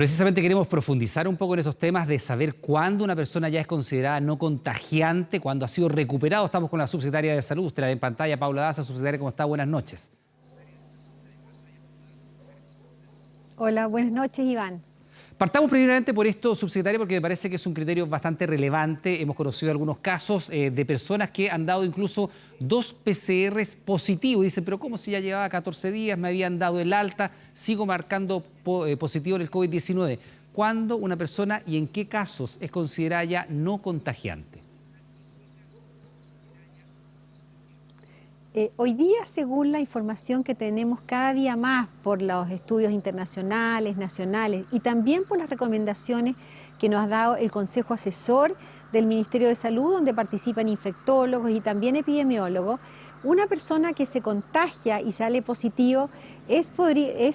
Precisamente queremos profundizar un poco en estos temas de saber cuándo una persona ya es considerada no contagiante, cuándo ha sido recuperado. Estamos con la subsecretaria de Salud, usted la ve en pantalla, Paula Daza. Subsecretaria, ¿cómo está? Buenas noches. Hola, buenas noches, Iván. Partamos primeramente por esto, subsecretaria, porque me parece que es un criterio bastante relevante. Hemos conocido algunos casos de personas que han dado incluso 2 PCRs positivos. Dicen, pero ¿cómo si ya llevaba 14 días, me habían dado el alta, sigo marcando positivo en el COVID-19? ¿Cuándo una persona y en qué casos es considerada ya no contagiante? Hoy día, según la información que tenemos cada día más por los estudios internacionales, nacionales y también por las recomendaciones que nos ha dado el Consejo Asesor del Ministerio de Salud, donde participan infectólogos y también epidemiólogos, una persona que se contagia y sale positivo es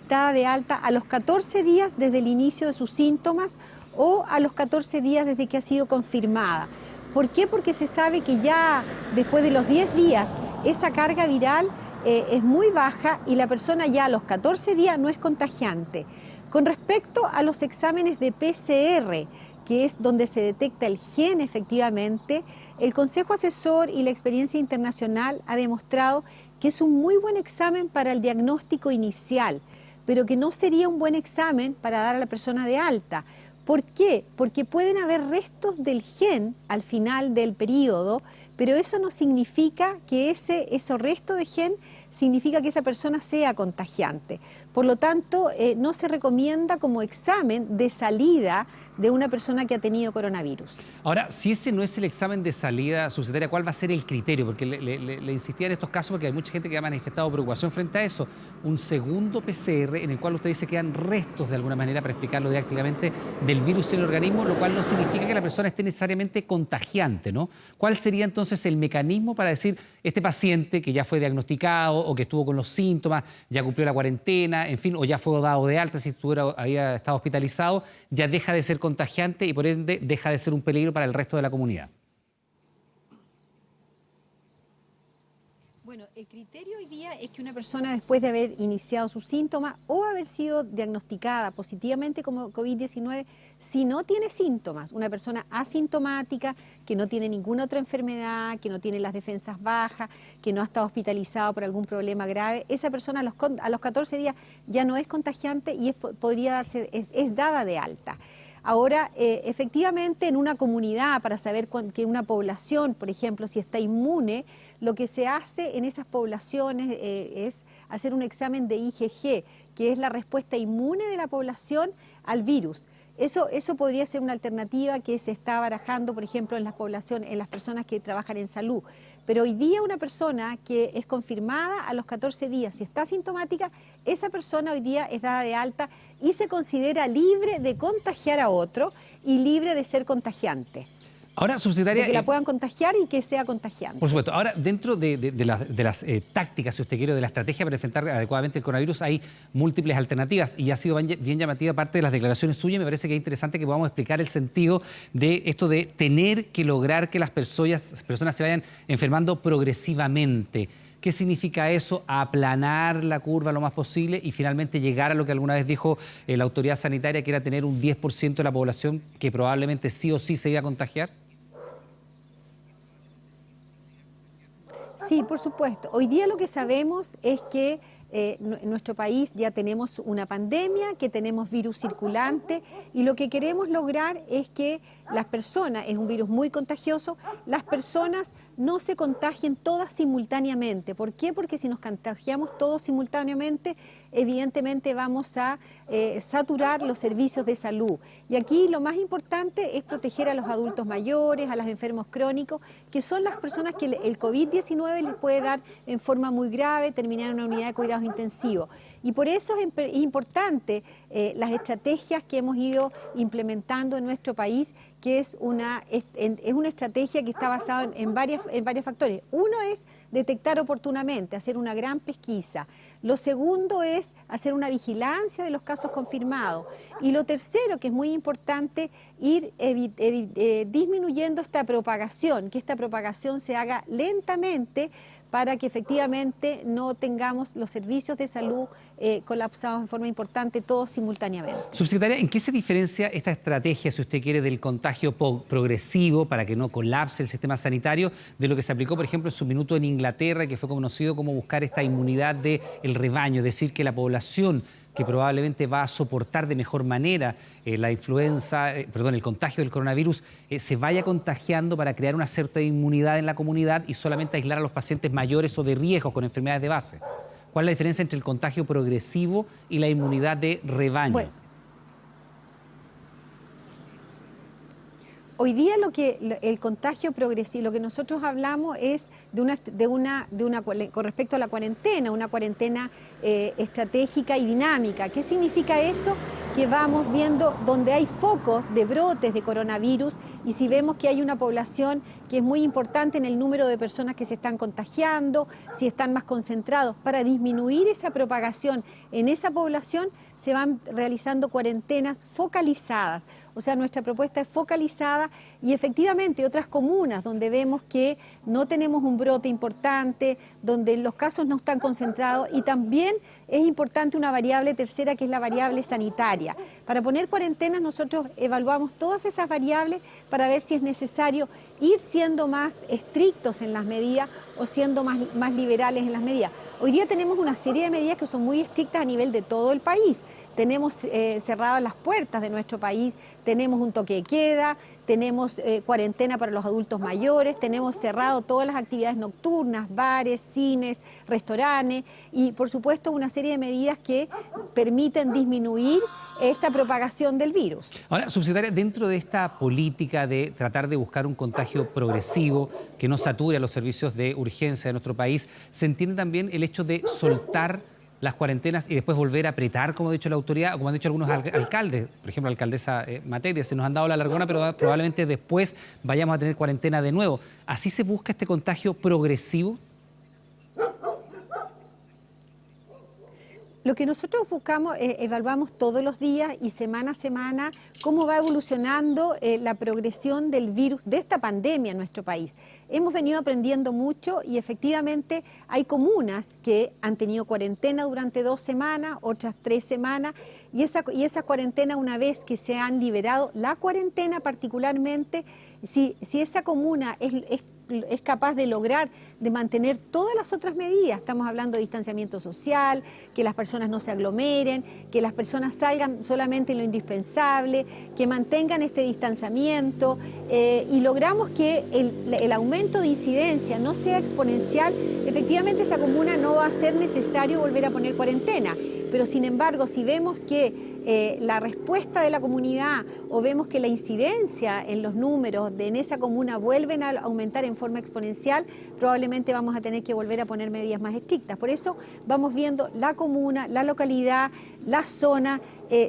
dada de alta a los 14 días desde el inicio de sus síntomas o a los 14 días desde que ha sido confirmada. ¿Por qué? Porque se sabe que ya después de los 10 días esa carga viral es muy baja y la persona ya a los 14 días no es contagiante. Con respecto a los exámenes de PCR, que es donde se detecta el gen efectivamente, el Consejo Asesor y la experiencia internacional ha demostrado que es un muy buen examen para el diagnóstico inicial, pero que no sería un buen examen para dar a la persona de alta. ¿Por qué? Porque pueden haber restos del gen al final del periodo, pero eso no significa que esos restos de gen significa que esa persona sea contagiante. Por lo tanto, no se recomienda como examen de salida de una persona que ha tenido coronavirus. Ahora, si ese no es el examen de salida, subsecretaria, ¿cuál va a ser el criterio? Porque le insistía en estos casos porque hay mucha gente que ha manifestado preocupación frente a eso. Un segundo PCR en el cual usted dice que quedan restos de alguna manera, para explicarlo didácticamente, del virus en el organismo, lo cual no significa que la persona esté necesariamente contagiante, ¿no? ¿Cuál sería entonces el mecanismo para decir, este paciente que ya fue diagnosticado o que estuvo con los síntomas, ya cumplió la cuarentena, en fin, o ya fue dado de alta si había estado hospitalizado, ya deja de ser contagiante y por ende deja de ser un peligro para el resto de la comunidad? Bueno, el criterio hoy día es que una persona después de haber iniciado sus síntomas o haber sido diagnosticada positivamente como COVID-19, si no tiene síntomas, una persona asintomática, que no tiene ninguna otra enfermedad, que no tiene las defensas bajas, que no ha estado hospitalizado por algún problema grave, esa persona a los 14 días ya no es contagiante y es dada de alta. Ahora, efectivamente, en una comunidad, para saber que una población, por ejemplo, si está inmune, lo que se hace en esas poblaciones es hacer un examen de IgG, que es la respuesta inmune de la población al virus. Eso podría ser una alternativa que se está barajando, por ejemplo, en las personas que trabajan en salud. Pero hoy día una persona que es confirmada a los 14 días, si está asintomática, esa persona hoy día es dada de alta y se considera libre de contagiar a otro y libre de ser contagiante. Ahora, subsecretaria, de que la puedan contagiar y que sea contagiante. Por supuesto. Ahora, dentro de las tácticas, si usted quiere, de la estrategia para enfrentar adecuadamente el coronavirus, hay múltiples alternativas y ha sido bien llamativa parte de las declaraciones suyas. Me parece que es interesante que podamos explicar el sentido de esto de tener que lograr que las personas se vayan enfermando progresivamente. ¿Qué significa eso? Aplanar la curva lo más posible y finalmente llegar a lo que alguna vez dijo la autoridad sanitaria, que era tener un 10% de la población que probablemente sí o sí se iba a contagiar. Sí, por supuesto. Hoy día lo que sabemos es que en nuestro país ya tenemos una pandemia, que tenemos virus circulante y lo que queremos lograr es que las personas, es un virus muy contagioso, las personas no se contagien todas simultáneamente. ¿Por qué? Porque si nos contagiamos todos simultáneamente, evidentemente vamos a saturar los servicios de salud. Y aquí lo más importante es proteger a los adultos mayores, a los enfermos crónicos, que son las personas que el COVID-19 les puede dar en forma muy grave, terminar en una unidad de cuidados intensivos. Y por eso es importante las estrategias que hemos ido implementando en nuestro país, que es una estrategia que está basada en varios factores. Uno es detectar oportunamente, hacer una gran pesquisa. Lo segundo es hacer una vigilancia de los casos confirmados. Y lo tercero, que es muy importante, ir disminuyendo esta propagación, que esta propagación se haga lentamente para que efectivamente no tengamos los servicios de salud colapsados en forma importante, todos simultáneamente. Subsecretaria, ¿en qué se diferencia esta estrategia, si usted quiere, del contagio progresivo para que no colapse el sistema sanitario, de lo que se aplicó, por ejemplo, en su minuto en Inglaterra, que fue conocido como buscar esta inmunidad del rebaño, es decir, que la población que probablemente va a soportar de mejor manera la influenza, el contagio del coronavirus, se vaya contagiando para crear una cierta inmunidad en la comunidad y solamente aislar a los pacientes mayores o de riesgo con enfermedades de base? ¿Cuál es la diferencia entre el contagio progresivo y la inmunidad de rebaño? Bueno, hoy día el contagio progresivo, lo que nosotros hablamos es con respecto a la cuarentena, una cuarentena estratégica y dinámica. ¿Qué significa eso? Que vamos viendo donde hay focos de brotes de coronavirus y si vemos que hay una población que es muy importante en el número de personas que se están contagiando, si están más concentrados, para disminuir esa propagación en esa población, se van realizando cuarentenas focalizadas. O sea, nuestra propuesta es focalizada y efectivamente otras comunas donde vemos que no tenemos un brote importante, donde los casos no están concentrados y también es importante una variable tercera que es la variable sanitaria. Para poner cuarentenas nosotros evaluamos todas esas variables para ver si es necesario ir siendo más estrictos en las medidas o siendo más liberales en las medidas. Hoy día tenemos una serie de medidas que son muy estrictas a nivel de todo el país. Tenemos cerradas las puertas de nuestro país, tenemos un toque de queda, tenemos cuarentena para los adultos mayores, tenemos cerrado todas las actividades nocturnas, bares, cines, restaurantes y por supuesto una serie de medidas que permiten disminuir esta propagación del virus. Ahora, subsecretaria, dentro de esta política de tratar de buscar un contagio progresivo que no sature a los servicios de urgencia de nuestro país, ¿se entiende también el hecho de soltar las cuarentenas y después volver a apretar, como ha dicho la autoridad, o como han dicho algunos alcaldes, por ejemplo, la alcaldesa Materia, se nos han dado la largona, pero probablemente después vayamos a tener cuarentena de nuevo? ¿Así se busca este contagio progresivo? Lo que nosotros buscamos, evaluamos todos los días y semana a semana cómo va evolucionando la progresión del virus, de esta pandemia en nuestro país. Hemos venido aprendiendo mucho y efectivamente hay comunas que han tenido cuarentena durante 2 semanas, otras 3 semanas, y esa cuarentena, una vez que se han liberado, la cuarentena particularmente, si esa comuna es capaz de lograr, de mantener todas las otras medidas. Estamos hablando de distanciamiento social, que las personas no se aglomeren, que las personas salgan solamente en lo indispensable, que mantengan este distanciamiento y logramos que el aumento de incidencia no sea exponencial. Efectivamente, esa comuna no va a ser necesario volver a poner cuarentena. Pero sin embargo, si vemos que la respuesta de la comunidad o vemos que la incidencia en los números en esa comuna vuelven a aumentar en forma exponencial, probablemente vamos a tener que volver a poner medidas más estrictas. Por eso vamos viendo la comuna, la localidad, la zona,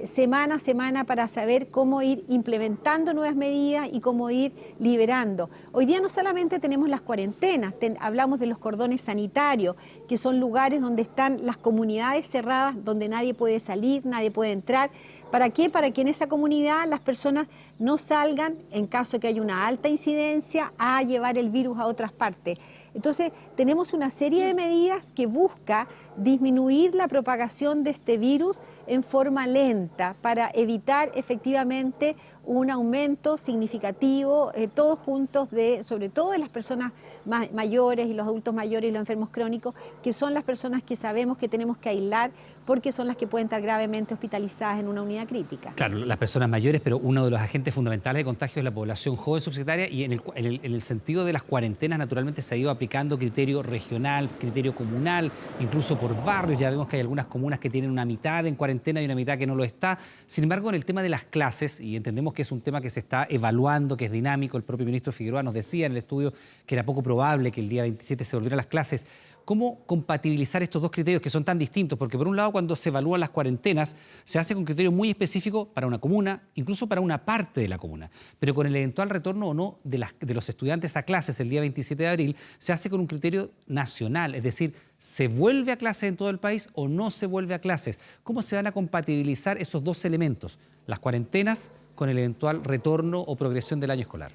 semana a semana para saber cómo ir implementando nuevas medidas y cómo ir liberando. Hoy día no solamente tenemos las cuarentenas, hablamos de los cordones sanitarios, que son lugares donde están las comunidades cerradas, donde nadie puede salir, nadie puede entrar. ¿Para qué? Para que en esa comunidad las personas no salgan, en caso de que haya una alta incidencia, a llevar el virus a otras partes. Entonces, tenemos una serie de medidas que busca disminuir la propagación de este virus en forma lenta para evitar efectivamente un aumento significativo, todos juntos, sobre todo de las personas mayores y los adultos mayores y los enfermos crónicos, que son las personas que sabemos que tenemos que aislar porque son las que pueden estar gravemente hospitalizadas en una unidad crítica. Claro, las personas mayores, pero uno de los agentes fundamentales de contagio es la población joven, subsecretaria, y en el sentido de las cuarentenas, naturalmente se ha ido aplicando criterio regional, criterio comunal, incluso por barrios. Ya vemos que hay algunas comunas que tienen una mitad en cuarentena y una mitad que no lo está. Sin embargo, en el tema de las clases, y entendemos que es un tema que se está evaluando, que es dinámico, el propio ministro Figueroa nos decía en el estudio que era poco probable que el día 27 se volvieran las clases. ¿Cómo compatibilizar estos dos criterios que son tan distintos? Porque por un lado, cuando se evalúan las cuarentenas, se hace con criterios muy específicos para una comuna, incluso para una parte de la comuna. Pero con el eventual retorno o no de los estudiantes a clases el día 27 de abril, se hace con un criterio nacional, es decir, ¿se vuelve a clases en todo el país o no se vuelve a clases? ¿Cómo se van a compatibilizar esos dos elementos, las cuarentenas con el eventual retorno o progresión del año escolar?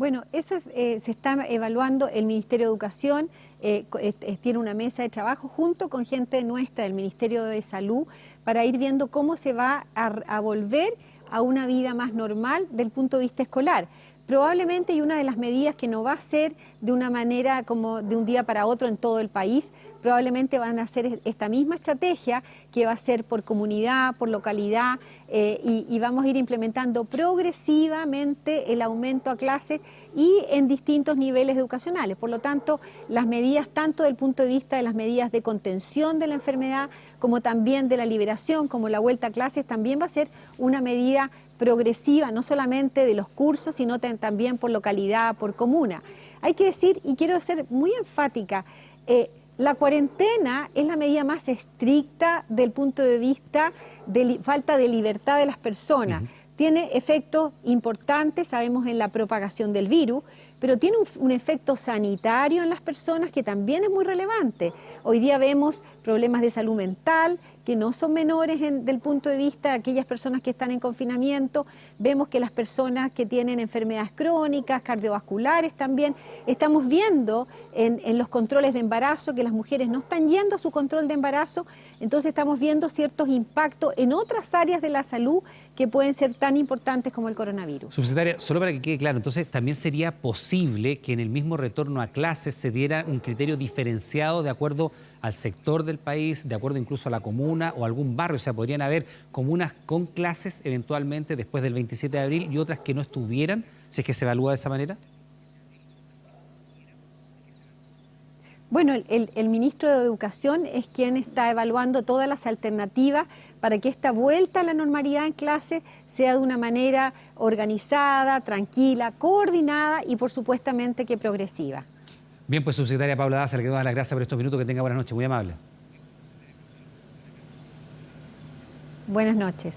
Bueno, eso se está evaluando el Ministerio de Educación, tiene una mesa de trabajo junto con gente nuestra del Ministerio de Salud para ir viendo cómo se va a volver a una vida más normal del punto de vista escolar. Probablemente, y una de las medidas que no va a ser de una manera como de un día para otro en todo el país, probablemente van a ser esta misma estrategia que va a ser por comunidad, por localidad, y vamos a ir implementando progresivamente el aumento a clases y en distintos niveles educacionales. Por lo tanto, las medidas, tanto del punto de vista de las medidas de contención de la enfermedad, como también de la liberación, como la vuelta a clases, también va a ser una medida progresiva, no solamente de los cursos, sino también por localidad, por comuna. Hay que decir, y quiero ser muy enfática, la cuarentena es la medida más estricta del punto de vista de falta de libertad de las personas. Tiene efectos importantes, sabemos, en la propagación del virus, pero tiene un efecto sanitario en las personas que también es muy relevante. Hoy día vemos problemas de salud mental que no son menores del punto de vista de aquellas personas que están en confinamiento. Vemos que las personas que tienen enfermedades crónicas, cardiovasculares también, estamos viendo en los controles de embarazo que las mujeres no están yendo a su control de embarazo, entonces estamos viendo ciertos impactos en otras áreas de la salud que pueden ser tan importantes como el coronavirus. Subsecretaria, solo para que quede claro, entonces también sería posible que en el mismo retorno a clases se diera un criterio diferenciado de acuerdo al sector del país, de acuerdo incluso a la comuna o algún barrio. O sea, podrían haber comunas con clases eventualmente después del 27 de abril y otras que no estuvieran, si es que se evalúa de esa manera. Bueno, el ministro de Educación es quien está evaluando todas las alternativas para que esta vuelta a la normalidad en clase sea de una manera organizada, tranquila, coordinada y por supuestamente que progresiva. Bien, pues subsecretaria Paula Daza, le quiero dar las gracias por estos minutos. Que tenga buenas noches, muy amable. Buenas noches.